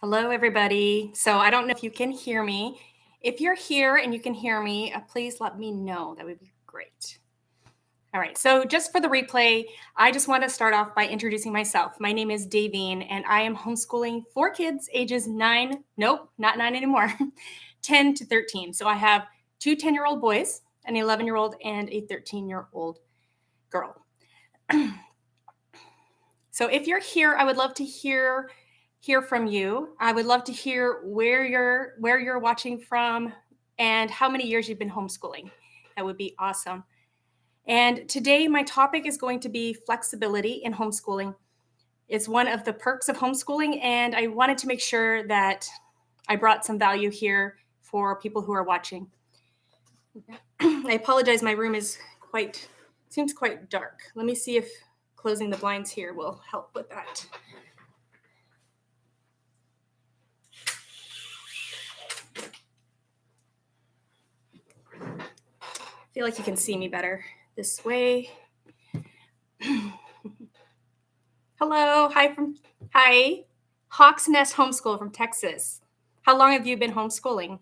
Hello, everybody. So I don't know if you can hear me. If you're here and you can hear me, please let me know. That would be great. All right. So just for the replay, I just want to start off by introducing myself. My name is Davine, and I am homeschooling 4 kids ages 9. Nope, not 9 anymore. 10 to 13. So I have 2 10-year-old boys, an 11-year-old, and a 13-year-old girl. So if you're here, I would love to hear from you. I would love to hear where you're watching from and how many years you've been homeschooling. That would be awesome. And today my topic is going to be flexibility in homeschooling. It's one of the perks of homeschooling, and I wanted to make sure that I brought some value here for people who are watching. I apologize, my room seems quite dark. Let me see if closing the blinds here will help with that. I feel like you can see me better this way. Hello, hi, Hawks Nest Homeschool from Texas. How long have you been homeschooling?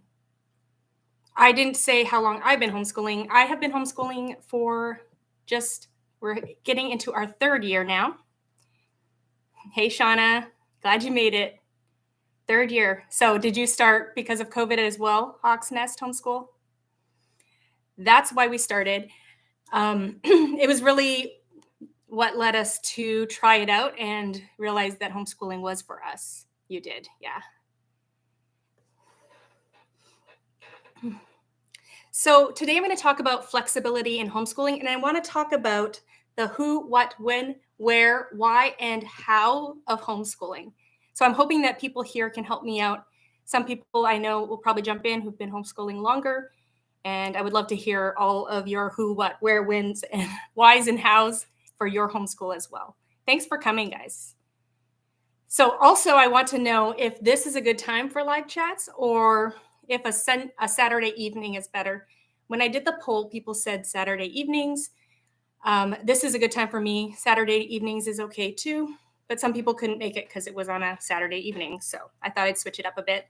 I didn't say how long I've been homeschooling. I have been homeschooling we're getting into our 3rd year now. Hey, Shauna, glad you made it. 3rd year. So did you start because of COVID as well, Hawks Nest Homeschool? That's why we started. It was really what led us to try it out and realize that homeschooling was for us. You did, yeah. So today I'm going to talk about flexibility in homeschooling, and I want to talk about the who, what, when, where, why, and how of homeschooling. So I'm hoping that people here can help me out. Some people I know will probably jump in who've been homeschooling longer, and I would love to hear all of your who, what, where, whens, and whys and hows for your homeschool as well. Thanks for coming, guys. So also I want to know if this is a good time for live chats or if a Saturday evening is better. When I did the poll, people said Saturday evenings. This is a good time for me. Saturday evenings is okay too, but some people couldn't make it because it was on a Saturday evening. So I thought I'd switch it up a bit.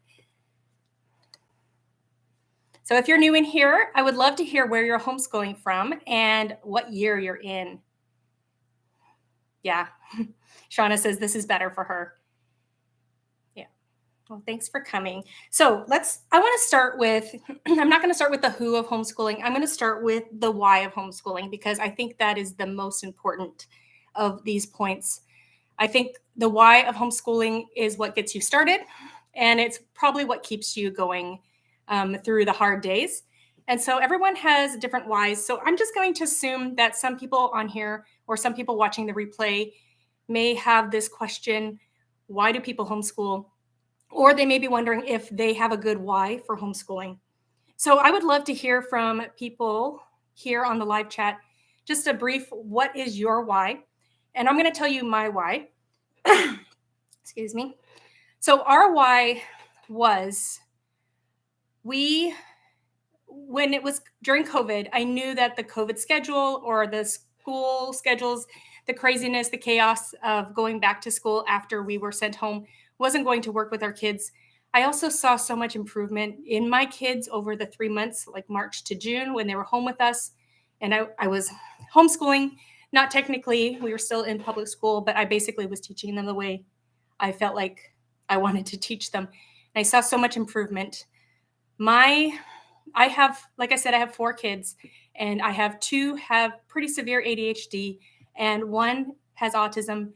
So if you're new in here, I would love to hear where you're homeschooling from and what year you're in. Yeah, Shauna says this is better for her. Yeah, well, thanks for coming. So I want to start with, I'm not going to start with the who of homeschooling. I'm going to start with the why of homeschooling because I think that is the most important of these points. I think the why of homeschooling is what gets you started, and it's probably what keeps you going through the hard days. And so everyone has different whys. So I'm just going to assume that some people on here or some people watching the replay may have this question, why do people homeschool? Or they may be wondering if they have a good why for homeschooling. So I would love to hear from people here on the live chat, just a brief, what is your why? And I'm going to tell you my why. Excuse me. So our why was when it was during COVID, I knew that the COVID schedule or the school schedules, the craziness, the chaos of going back to school after we were sent home wasn't going to work with our kids. I also saw so much improvement in my kids over the 3 months, like March to June, when they were home with us. And I was homeschooling, not technically, we were still in public school, but I basically was teaching them the way I felt like I wanted to teach them. And I saw so much improvement. I have 4 kids, and I have 2 have pretty severe ADHD, and 1 has autism.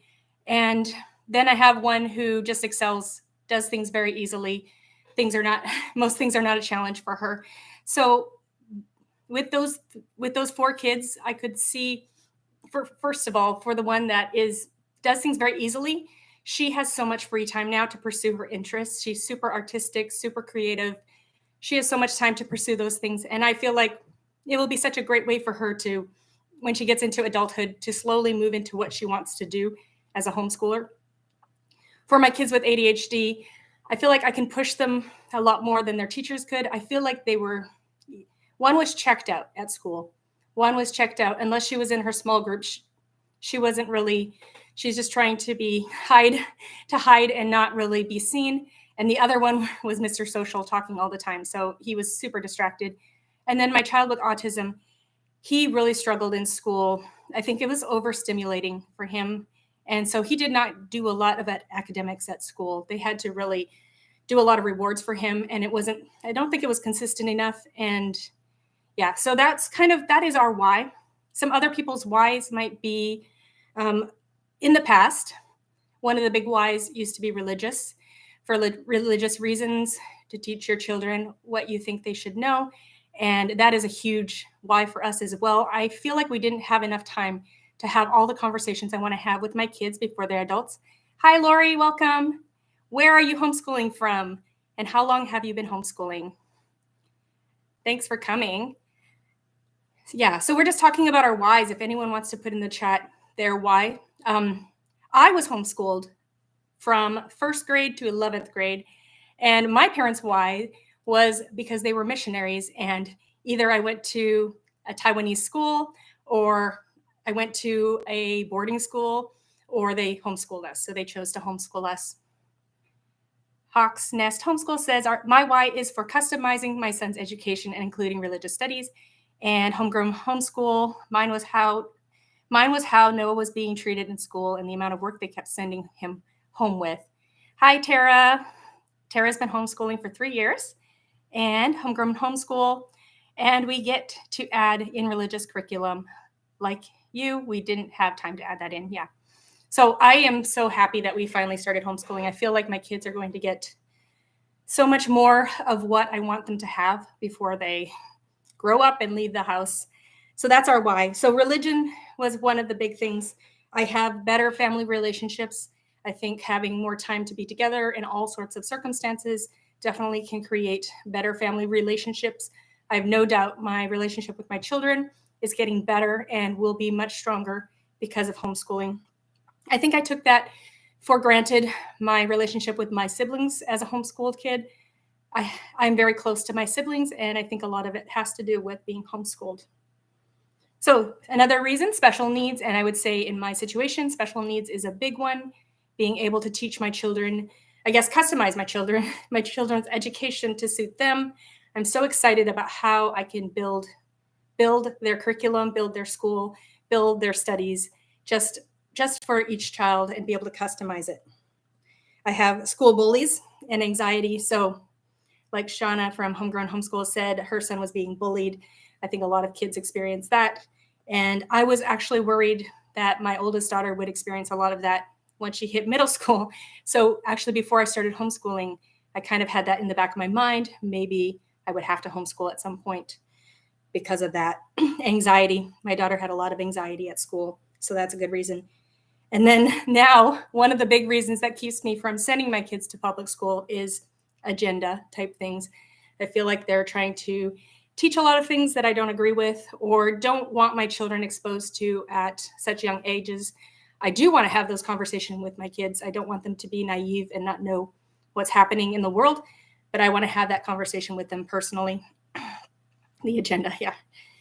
And then I have 1 who just excels, does things very easily. Most things are not a challenge for her. So with those 4 kids, I could see, first of all, for the one that does things very easily, she has so much free time now to pursue her interests. She's super artistic, super creative. She has so much time to pursue those things. And I feel like it will be such a great way for her to, when she gets into adulthood, to slowly move into what she wants to do as a homeschooler. For my kids with ADHD, I feel like I can push them a lot more than their teachers could. I feel like one was checked out at school. One was checked out unless she was in her small group. She wasn't really, she's just trying to hide and not really be seen. And the other one was Mr. Social, talking all the time. So he was super distracted. And then my child with autism, he really struggled in school. I think it was overstimulating for him. And so he did not do a lot of academics at school. They had to really do a lot of rewards for him. And I don't think it was consistent enough. And yeah, so that is our why. Some other people's whys might be in the past, one of the big whys used to be religious, for religious reasons, to teach your children what you think they should know. And that is a huge why for us as well. I feel like we didn't have enough time to have all the conversations I want to have with my kids before they're adults. Hi, Lori, welcome. Where are you homeschooling from? And how long have you been homeschooling? Thanks for coming. Yeah, so we're just talking about our whys. If anyone wants to put in the chat their why. I was homeschooled from first grade to 11th grade. And my parents' why was because they were missionaries. And either I went to a Taiwanese school, or I went to a boarding school, or they homeschooled us. So they chose to homeschool us. Hawk's Nest Homeschool says, my why is for customizing my son's education and including religious studies. And Homegrown Homeschool, mine was how Noah was being treated in school and the amount of work they kept sending him home with. Hi, Tara. Tara's been homeschooling for 3 years, and Homegrown Homeschool. And we get to add in religious curriculum. Like you, we didn't have time to add that in. Yeah. So I am so happy that we finally started homeschooling. I feel like my kids are going to get so much more of what I want them to have before they grow up and leave the house. So that's our why. So religion was one of the big things. I have better family relationships. I think having more time to be together in all sorts of circumstances definitely can create better family relationships. I have no doubt my relationship with my children is getting better and will be much stronger because of homeschooling. I think I took that for granted, my relationship with my siblings as a homeschooled kid. I'm very close to my siblings, and I think a lot of it has to do with being homeschooled. So another reason, special needs, and I would say in my situation, special needs is a big one. Being able to teach my children, I guess customize my children's education to suit them. I'm so excited about how I can build their curriculum, build their school, build their studies, just for each child, and be able to customize it. I have school bullies and anxiety. So like Shauna from Homegrown Homeschool said, her son was being bullied. I think a lot of kids experience that. And I was actually worried that my oldest daughter would experience a lot of that when she hit middle school. So actually, before I started homeschooling, I kind of had that in the back of my mind. Maybe I would have to homeschool at some point because of that anxiety. My daughter had a lot of anxiety at school. So that's a good reason. And then now, one of the big reasons that keeps me from sending my kids to public school is agenda type things. I feel like they're trying to teach a lot of things that I don't agree with or don't want my children exposed to at such young ages. I do want to have those conversations with my kids. I don't want them to be naive and not know what's happening in the world, but I want to have that conversation with them personally. The agenda, yeah.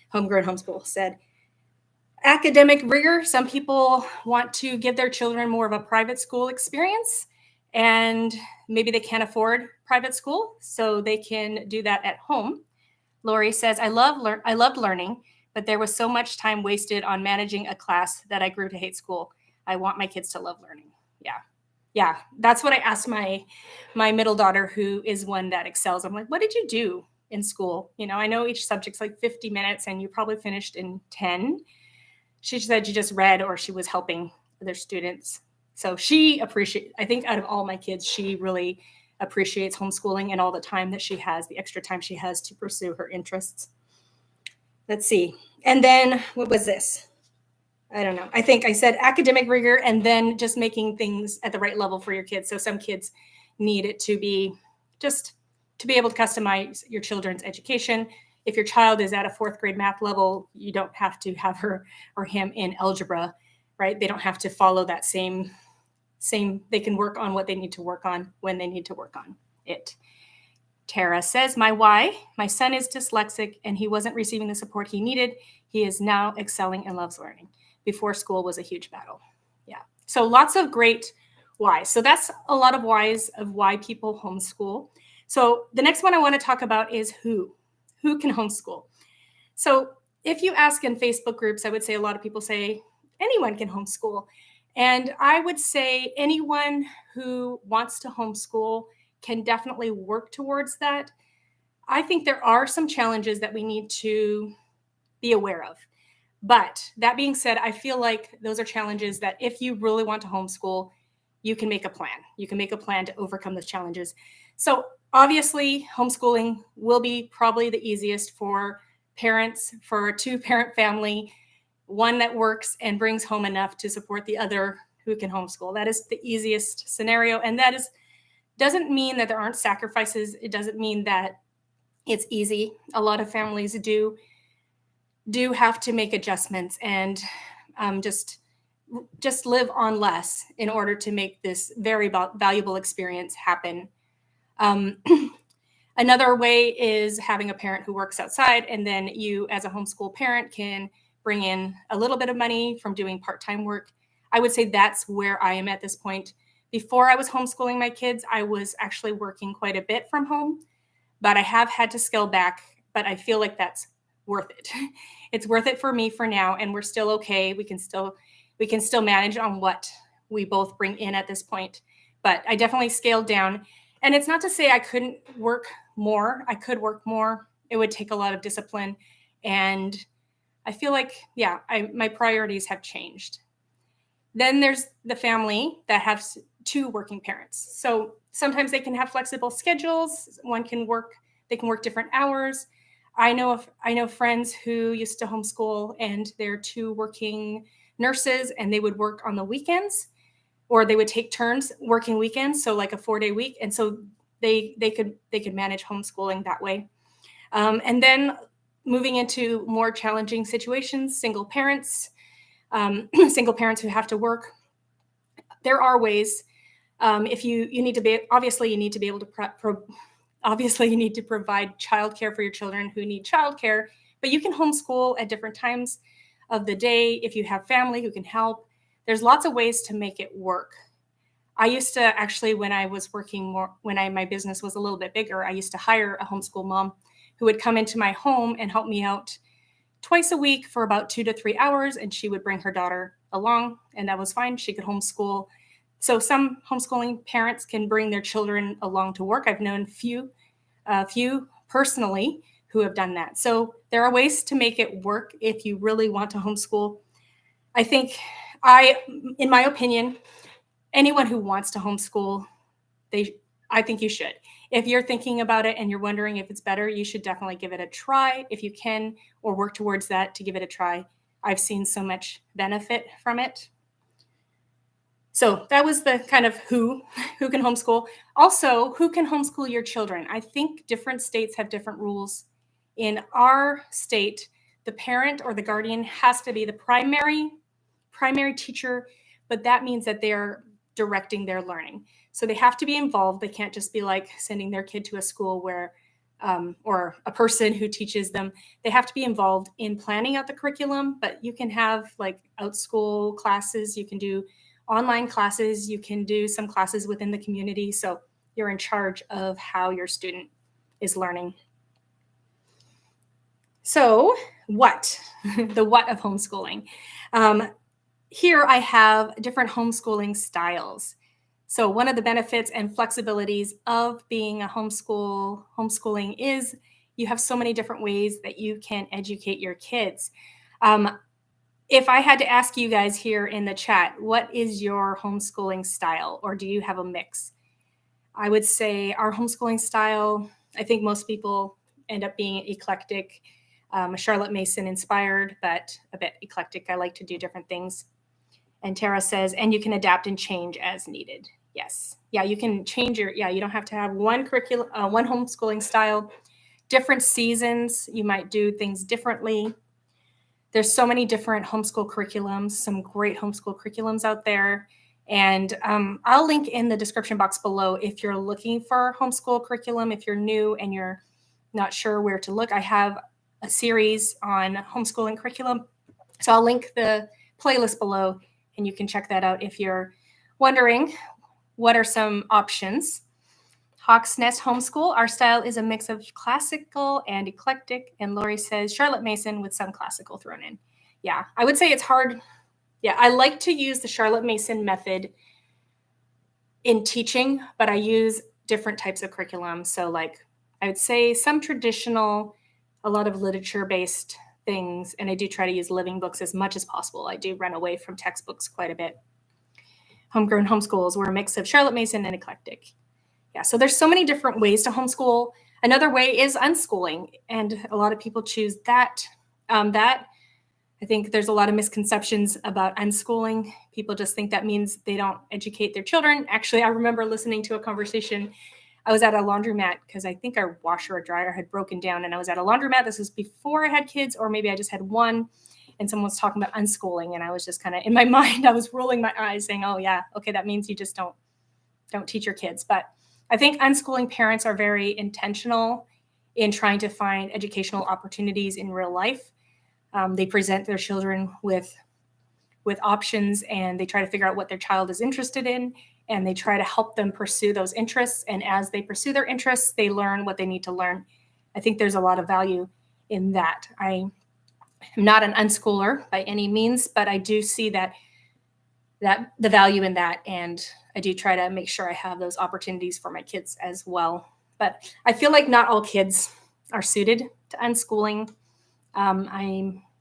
Homegrown Homeschool said. Academic rigor. Some people want to give their children more of a private school experience, and maybe they can't afford private school, so they can do that at home. Lori says, I loved learning, but there was so much time wasted on managing a class that I grew to hate school. I want my kids to love learning. Yeah. That's what I asked my middle daughter, who is one that excels. I'm like, what did you do in school? I know each subject's like 50 minutes and you probably finished in 10. She said she just read, or she was helping other students. So I think out of all my kids, she really appreciates homeschooling and all the time that she has, the extra time she has to pursue her interests. Let's see. And then what was this? I don't know. I think I said academic rigor and then just making things at the right level for your kids. So some kids need it to be just to be able to customize your children's education. If your child is at a 4th grade math level, you don't have to have her or him in algebra, right? They don't have to follow that same, they can work on what they need to work on when they need to work on it. Tara says, my son is dyslexic and he wasn't receiving the support he needed. He is now excelling and loves learning. Before school was a huge battle. Yeah. So lots of great why. So that's a lot of whys of why people homeschool. So the next one I want to talk about is who can homeschool. So if you ask in Facebook groups, I would say a lot of people say anyone can homeschool. And I would say anyone who wants to homeschool can definitely work towards that. I think there are some challenges that we need to be aware of. But that being said, I feel like those are challenges that if you really want to homeschool, you can make a plan. You can make a plan to overcome those challenges. So, obviously, homeschooling will be probably the easiest for parents, for a two-parent family, one that works and brings home enough to support the other who can homeschool. That is the easiest scenario. And that is doesn't mean that there aren't sacrifices. It doesn't mean that it's easy. A lot of families do have to make adjustments and just live on less in order to make this very valuable experience happen. Um, Another way is having a parent who works outside, and then you, as a homeschool parent, can bring in a little bit of money from doing part-time work. I would say that's where I am at this point. Before I was homeschooling my kids, I was actually working quite a bit from home, but I have had to scale back. But I feel like that's worth it. It's worth it for me for now, and we're still okay. We can still manage on what we both bring in at this point. But I definitely scaled down. And it's not to say I couldn't work more. I could work more. It would take a lot of discipline. And I feel like, yeah, my priorities have changed. Then there's the family that has two working parents. So sometimes they can have flexible schedules. They can work different hours. I know friends who used to homeschool and they're two working nurses and they would work on the weekends or they would take turns working weekends, so like a 4-day week, and so they could manage homeschooling that way. And then moving into more challenging situations, single parents who have to work. There are ways. If you need to be obviously you need to be able to obviously you need to provide childcare for your children who need childcare, but you can homeschool at different times of the day if you have family who can help. There's lots of ways to make it work. I used to actually, when I was working more, my business was a little bit bigger, I used to hire a homeschool mom who would come into my home and help me out twice a week for about 2 to 3 hours, and she would bring her daughter along, and that was fine. She could homeschool. So some homeschooling parents can bring their children along to work. I've known few personally who have done that. So there are ways to make it work if you really want to homeschool. I think in my opinion, anyone who wants to homeschool, I think you should. If you're thinking about it and you're wondering if it's better, you should definitely give it a try if you can, or work towards that to give it a try. I've seen so much benefit from it. So that was the kind of who can homeschool. Also, who can homeschool your children? I think different states have different rules. In our state, the parent or the guardian has to be the primary teacher, but that means that they're directing their learning. So they have to be involved. They can't just be like sending their kid to a school where, or a person who teaches them. They have to be involved in planning out the curriculum, but you can have like out school classes, you can do online classes, you can do some classes within the community. So you're in charge of how your student is learning. So what? The what of homeschooling. Here I have different homeschooling styles. So one of the benefits and flexibilities of being a homeschooling is you have so many different ways that you can educate your kids. If I had to ask you guys here in the chat, what is your homeschooling style, or do you have a mix? I would say our homeschooling style, I think most people end up being eclectic, Charlotte Mason inspired, but a bit eclectic. I like to do different things. And Tara says, and you can adapt and change as needed. Yes. Yeah, you can change you don't have to have one curriculum, one homeschooling style. Different seasons, you might do things differently. There's so many different homeschool curriculums, some great homeschool curriculums out there. And I'll link in the description box below if you're looking for homeschool curriculum, if you're new and you're not sure where to look. I have a series on homeschooling curriculum. So I'll link the playlist below and you can check that out if you're wondering what are some options? Hawk's Nest Homeschool. Our style is a mix of classical and eclectic. And Lori says Charlotte Mason with some classical thrown in. Yeah, I would say it's hard. Yeah, I like to use the Charlotte Mason method in teaching, but I use different types of curriculum. So, like, I would say some traditional, a lot of literature based things. And I do try to use living books as much as possible. I do run away from textbooks quite a bit. Homegrown homeschools were a mix of Charlotte Mason and eclectic. Yeah, so there's so many different ways to homeschool. Another way is unschooling, and a lot of people choose that. I think there's a lot of misconceptions about unschooling. People just think that means they don't educate their children. Actually, I remember listening to a conversation. I was at a laundromat because I think our washer or dryer had broken down, and I was at a laundromat. This was before I had kids, or maybe I just had one, and someone was talking about unschooling, and I was just kind of in my mind, I was rolling my eyes saying, oh yeah, okay, that means you just don't teach your kids. But I think unschooling parents are very intentional in trying to find educational opportunities in real life. They present their children with options, and they try to figure out what their child is interested in, and they try to help them pursue those interests. And as they pursue their interests, they learn what they need to learn. I think there's a lot of value in that. I am not an unschooler by any means, but I do see that the value in that, and I do try to make sure I have those opportunities for my kids as well. But I feel like not all kids are suited to unschooling.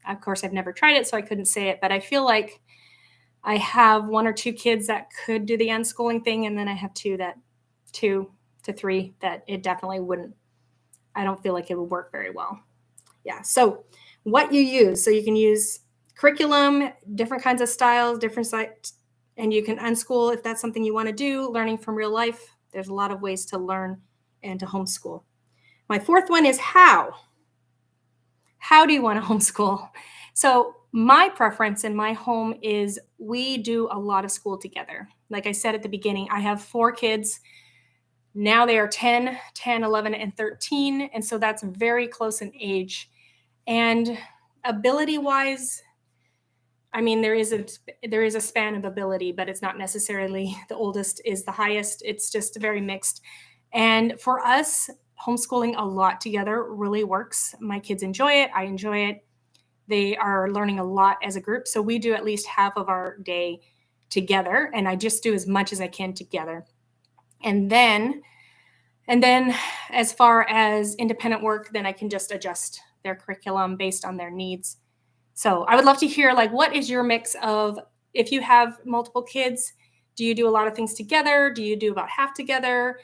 Of course, I've never tried it, so I couldn't say it, but I feel like I have 1 or 2 kids that could do the unschooling thing, and then I have 2 to 3 that it definitely wouldn't. I don't feel like it would work very well. Yeah. So what you use, so you can use curriculum, different kinds of styles, different sites, and you can unschool if that's something you want to do, learning from real life. There's a lot of ways to learn and to homeschool. My 4th one is how. How do you want to homeschool? So my preference in my home is we do a lot of school together. Like I said at the beginning, I have 4 kids. Now they are 10, 11, and 13. And so that's very close in age. And ability-wise, I mean, there is a span of ability, but it's not necessarily the oldest is the highest. It's just very mixed. And for us, homeschooling a lot together really works. My kids enjoy it. I enjoy it. They are learning a lot as a group. So we do at least half of our day together, and I just do as much as I can together. And then as far as independent work, then I can just adjust their curriculum based on their needs. So I would love to hear, like, what is your mix of, if you have multiple kids, do you do a lot of things together? Do you do about half together?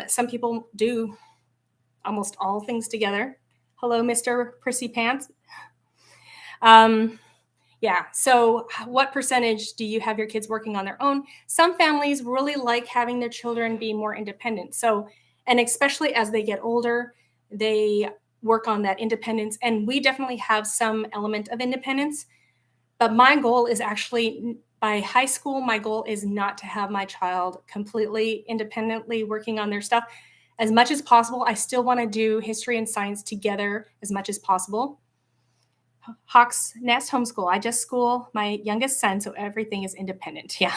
Some people do almost all things together. Hello, Mr. Prissy Pants. Yeah. So what percentage do you have your kids working on their own? Some families really like having their children be more independent. So, and especially as they get older, they work on that independence. And we definitely have some element of independence. But my goal is actually, by high school, my goal is not to have my child completely independently working on their stuff. As much as possible, I still want to do history and science together as much as possible. Hawk's Nest Homeschool. I just school my youngest son, so everything is independent. Yeah.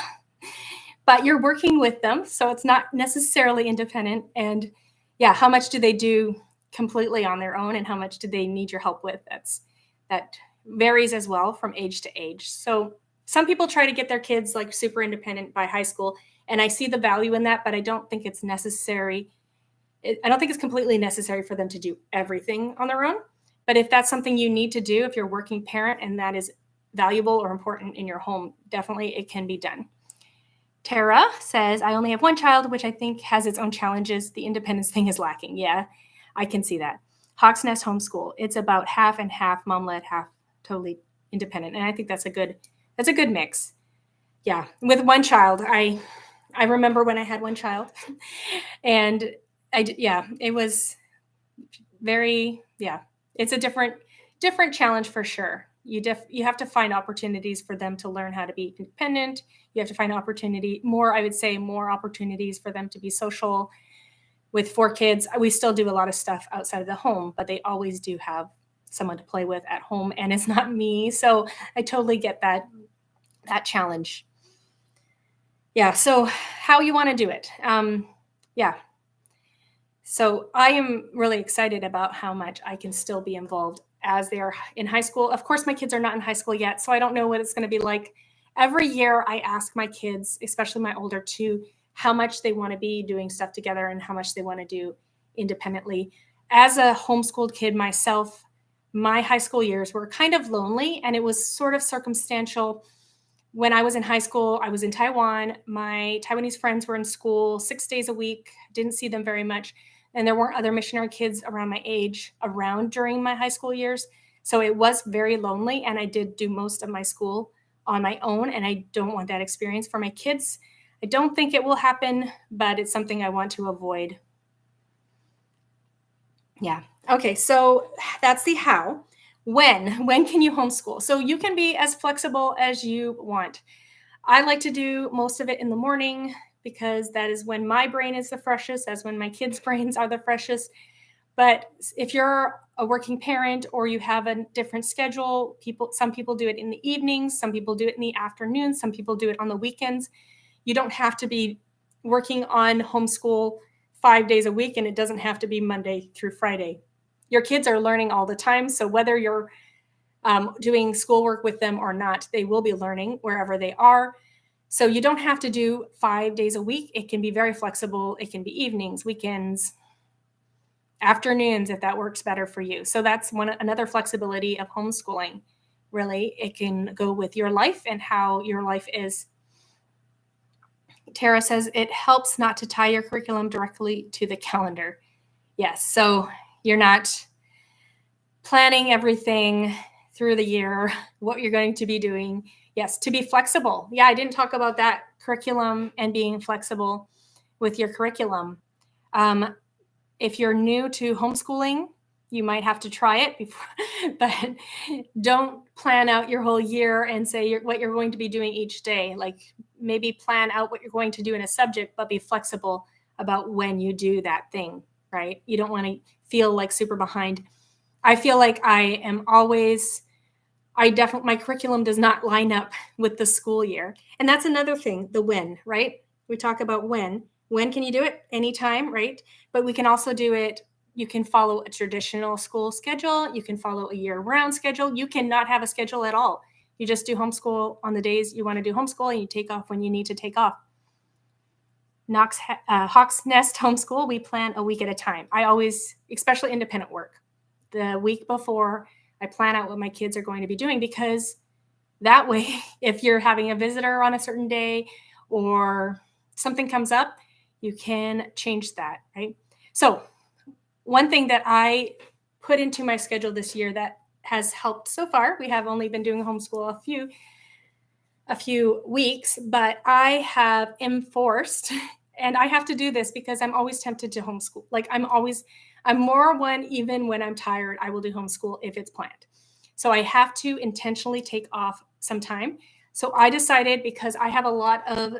But you're working with them, so it's not necessarily independent. And yeah, how much do they do completely on their own, and how much do they need your help with? That varies as well from age to age. So some people try to get their kids like super independent by high school, and I see the value in that, but I don't think it's necessary. I don't think it's completely necessary for them to do everything on their own. But if that's something you need to do, if you're a working parent and that is valuable or important in your home, definitely it can be done. Tara says, I only have 1 child, which I think has its own challenges. The independence thing is lacking. Yeah, I can see that. Hawk's Nest Homeschool. It's about half and half, mom-led, half totally independent. And I think that's a good mix. Yeah, with 1 child, I remember when I had 1 child, and it was very, it's a different challenge for sure. You have to find opportunities for them to learn how to be independent. You have to find more opportunities for them to be social. With 4 kids, we still do a lot of stuff outside of the home, but they always do have someone to play with at home, and it's not me. So I totally get that challenge. Yeah. So how you want to do it. Yeah. So I am really excited about how much I can still be involved as they are in high school. Of course, my kids are not in high school yet, so I don't know what it's going to be like. Every year, I ask my kids, especially my older two, how much they want to be doing stuff together and how much they want to do independently. As a homeschooled kid myself, my high school years were kind of lonely, and it was sort of circumstantial. When I was in high school, I was in Taiwan. My Taiwanese friends were in school 6 days a week, didn't see them very much. And there weren't other missionary kids around my age around during my high school years. So it was very lonely. And I did do most of my school on my own. And I don't want that experience for my kids. I don't think it will happen, but it's something I want to avoid. Yeah. Okay. So that's the how. When can you homeschool? So you can be as flexible as you want. I like to do most of it in the morning because that is when my brain is the freshest. That's when my kids' brains are the freshest. But if you're a working parent or you have a different schedule, some people do it in the evenings, some people do it in the afternoons, some people do it on the weekends. You don't have to be working on homeschool 5 days a week, and it doesn't have to be Monday through Friday. Your kids are learning all the time. So whether you're doing schoolwork with them or not, they will be learning wherever they are. So you don't have to do 5 days a week. It can be very flexible. It can be evenings, weekends, afternoons, if that works better for you. So that's another flexibility of homeschooling. Really, it can go with your life and how your life is. Tara says it helps not to tie your curriculum directly to the calendar. Yes, so you're not planning everything through the year, what you're going to be doing. Yes, to be flexible. Yeah, I didn't talk about that curriculum and being flexible with your curriculum. If you're new to homeschooling, you might have to try it before, but don't plan out your whole year and say what you're going to be doing each day. Like maybe plan out what you're going to do in a subject, but be flexible about when you do that thing, right? You don't want to feel like super behind. I feel like my curriculum does not line up with the school year. And that's another thing, the when, right? We talk about when. When can you do it? Anytime, right? But we can also do it. You can follow a traditional school schedule. You can follow a year-round schedule. You cannot have a schedule at all. You just do homeschool on the days you want to do homeschool, and you take off when you need to take off. Hawk's Nest Homeschool, we plan a week at a time. I always, especially independent work, the week before, I plan out what my kids are going to be doing, because that way, if you're having a visitor on a certain day or something comes up, you can change that, right? So one thing that I put into my schedule this year that has helped so far, we have only been doing homeschool a few weeks, but I have enforced, and I have to do this because I'm always tempted to homeschool. Like I'm more one, even when I'm tired, I will do homeschool if it's planned. So I have to intentionally take off some time. So I decided, because I have a lot of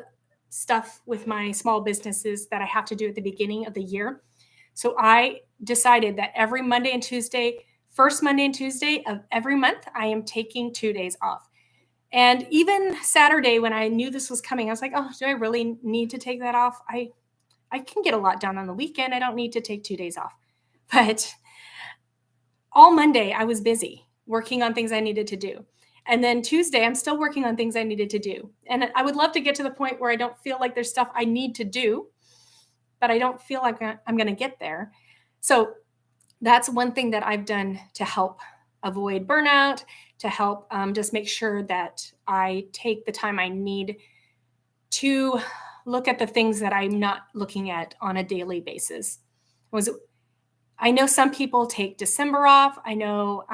stuff with my small businesses that I have to do at the beginning of the year. So I decided that every Monday and Tuesday, first Monday and Tuesday of every month, I am taking 2 days off. And even Saturday, when I knew this was coming, I was like, oh, do I really need to take that off? I can get a lot done on the weekend. I don't need to take 2 days off. But all Monday, I was busy working on things I needed to do. And then Tuesday, I'm still working on things I needed to do. And I would love to get to the point where I don't feel like there's stuff I need to do, but I don't feel like I'm going to get there. So that's one thing that I've done to help avoid burnout, to help just make sure that I take the time I need to look at the things that I'm not looking at on a daily basis. I know some people take December off. I know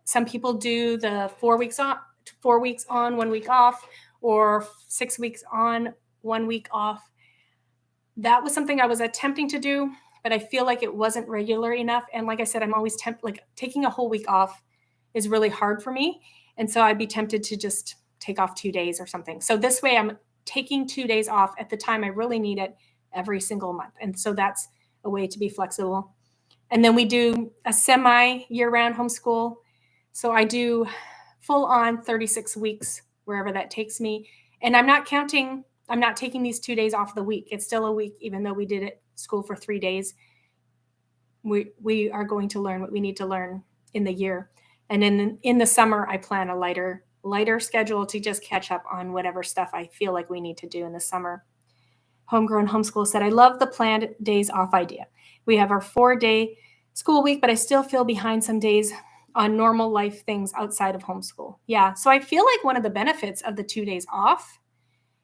some people do the 4 weeks on, 1 week off, or 6 weeks on, 1 week off. That was something I was attempting to do, but I feel like it wasn't regular enough. And like I said, I'm always like taking a whole week off is really hard for me. And so I'd be tempted to just take off 2 days or something. So this way I'm taking 2 days off at the time I really need it every single month. And so that's a way to be flexible. And then we do a semi year-round homeschool. So I do full on 36 weeks, wherever that takes me. And I'm not counting I'm not taking these 2 days off the week. It's still a week, even though we did it school for 3 days. We are going to learn what we need to learn in the year. And in the summer, I plan a lighter schedule to just catch up on whatever stuff I feel like we need to do in the summer. Homegrown Homeschool said, I love the planned days off idea. We have our 4-day school week, but I still feel behind some days on normal life things outside of homeschool. Yeah. So I feel like one of the benefits of the 2 days off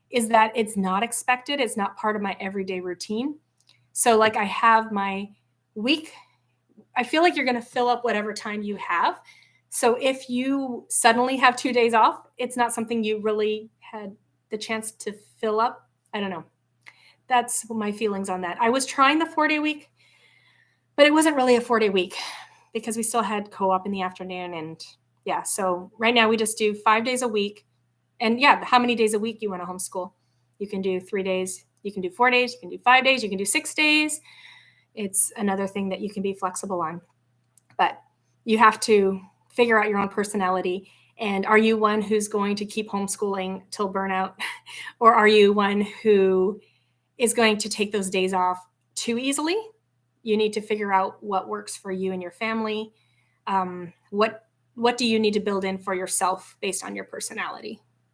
is that it's not expected. It's not part of my everyday routine. So like I have my week, I feel like you're going to fill up whatever time you have. So if you suddenly have 2 days off, it's not something you really had the chance to fill up. I don't know. That's my feelings on that. I was trying the 4-day week, but it wasn't really a 4-day week because we still had co-op in the afternoon. And yeah, so right now we just do 5 days a week. And yeah, how many days a week you want to homeschool? You can do 3 days, you can do 4 days, you can do 5 days, you can do 6 days. It's another thing that you can be flexible on. But you have to figure out your own personality. And are you one who's going to keep homeschooling till burnout? Or are you one who is going to take those days off too easily? You need to figure out what works for you and your family. What do you need to build in for yourself based on your personality?